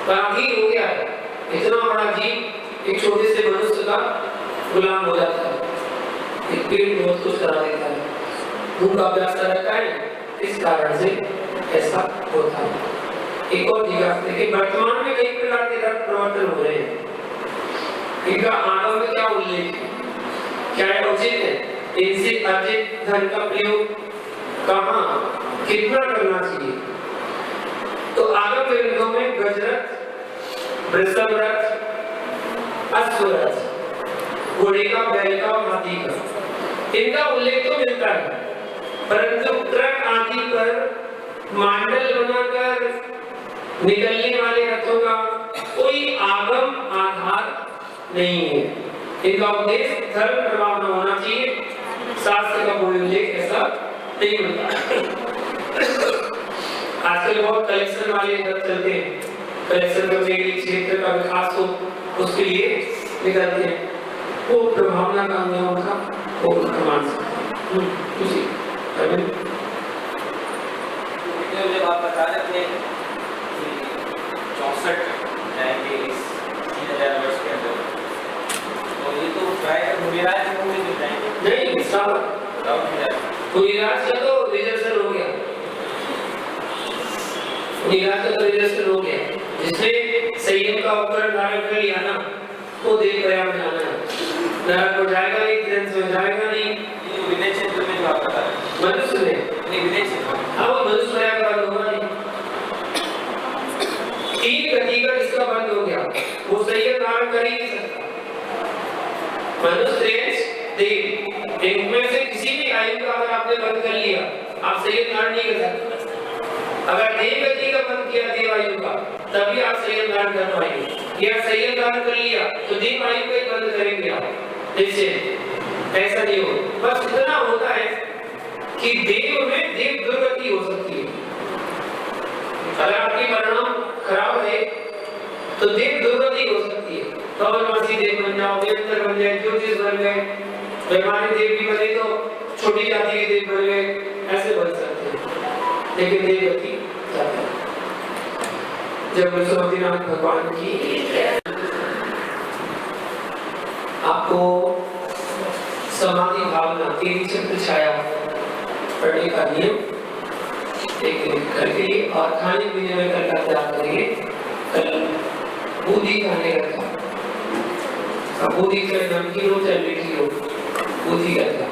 पराधीन हो गया है। इतना बड़ा जीव एक छोटे से मनुष्य का गुलाम हो जाता है, एक पेड़ बहुत कुछ करा देता है, भूखा प्यासा रहता है, इस कारण से ऐसा होता है। एक और जिज्ञासा है कि वर्तमान में कई प्रकार के रथ प्रवर्तन हो रहे हैं, इनका आगम में क्या उल्लेख है, क्या है उचित है, इनसे अर्जित धन का प्रयोग कहाँ, कितना करना चाहिए। तो आगम ग्रंथों में गजरथ, वृषभ रथ, अश्वरथ, घोड़े का, बैल का और हाथी का, इनका उल्लेख तो मिलता है, परंतु ट्रक आदि पर मांडल बनाकर निकलने वाले रथों का कोई आगम आधार नहीं है। इनका उद्देश्य धर्म प्रभाव न होना चाहिए, शास्त्र का कोई उल्लेख ऐसा नहीं मिलता। आजकल बहुत कलेक्शन वाले रथ चलते हैं, कलेक्शन करने के लिए क्षेत्र का विकास हो उसके लिए निकलते हैं, वो प्रभावना का अंग उनका वो मान सकते हैं। जब आप बता रहे थे 64 जाएंगे इस 3000 वर्ष के अंदर, तो ये तो प्राय मुनिराज में मिल जाएंगे। नहीं, सब मुनिराज का तो रिजर्वेशन हो गया, मुनिराज का तो रिजर्वेशन हो गया, जिसने संयम का उपकरण धारण कर लिया ना, वो देव प्रयाग में जाना है, नरक को जाएगा नहीं, ध्यान से जाएगा नहीं। विनय क्षेत्र में जो आप बता रहे हैं मनुष्य ने नहीं, विनय क्षेत्र में हाँ, वो मनुष्य प्रयाग का होगा नहीं। तीन गति का जिसका बंद हो गया, वो संयम धारण कर ही नहीं सकता। मनुष्य, देव, इनमें से किसी भी आयु का अगर आपने बंद कर लिया, आप संयम धारण नहीं कर सकते। अगर देव गति का बंद किया देव आयु का, तभी आप संयम धारण कर पाएंगे। या संयम धारण कर लिया तो देव आयु का ही बंद करेंगे आप, जैसे ऐसा नहीं हो। बस इतना होता है कि देव में देव दुर्गति हो सकती है। अगर आपकी परिणाम खराब है तो देव दुर्गति हो सकती है, कमलवासी देव बन जाओ, देवतर बन जाए, ज्योतिष बन गए, वैमानिक देव भी बने तो छोटी जाति के देव बन गए, ऐसे बन सकते हैं, लेकिन देवगति जाता है। जब विश्वनाथ भगवान की आपको समाधि भावना तेरी चक्र छाया पढ़ने का नियम करके, और खाने पीने में कल का त्याग करेंगे। कल बूंदी खाने का था, अब बूंदी चाहे नमकीन हो चाहे मीठी हो, बूंदी का था।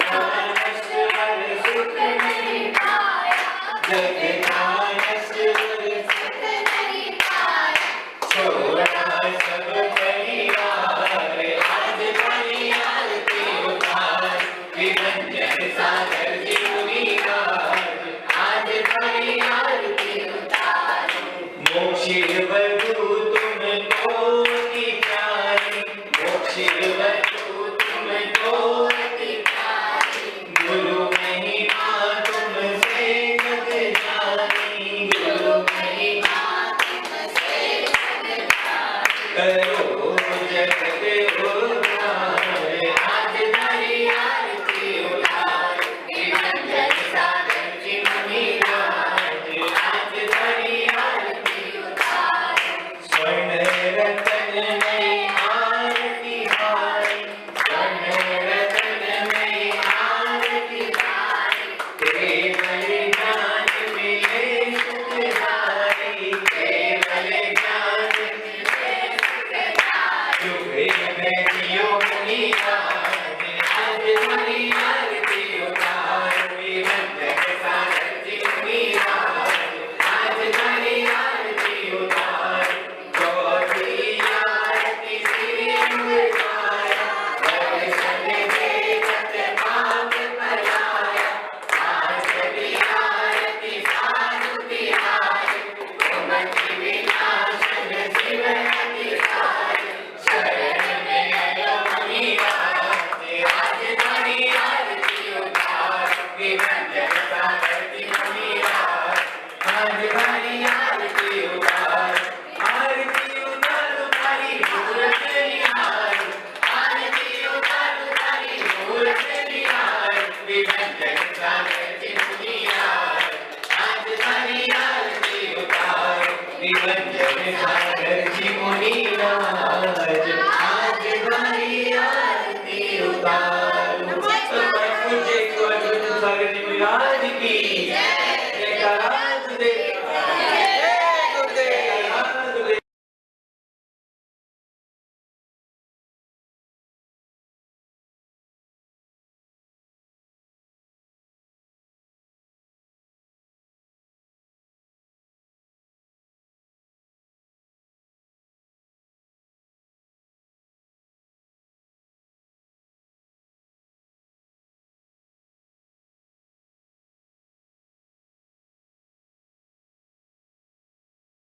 Bye.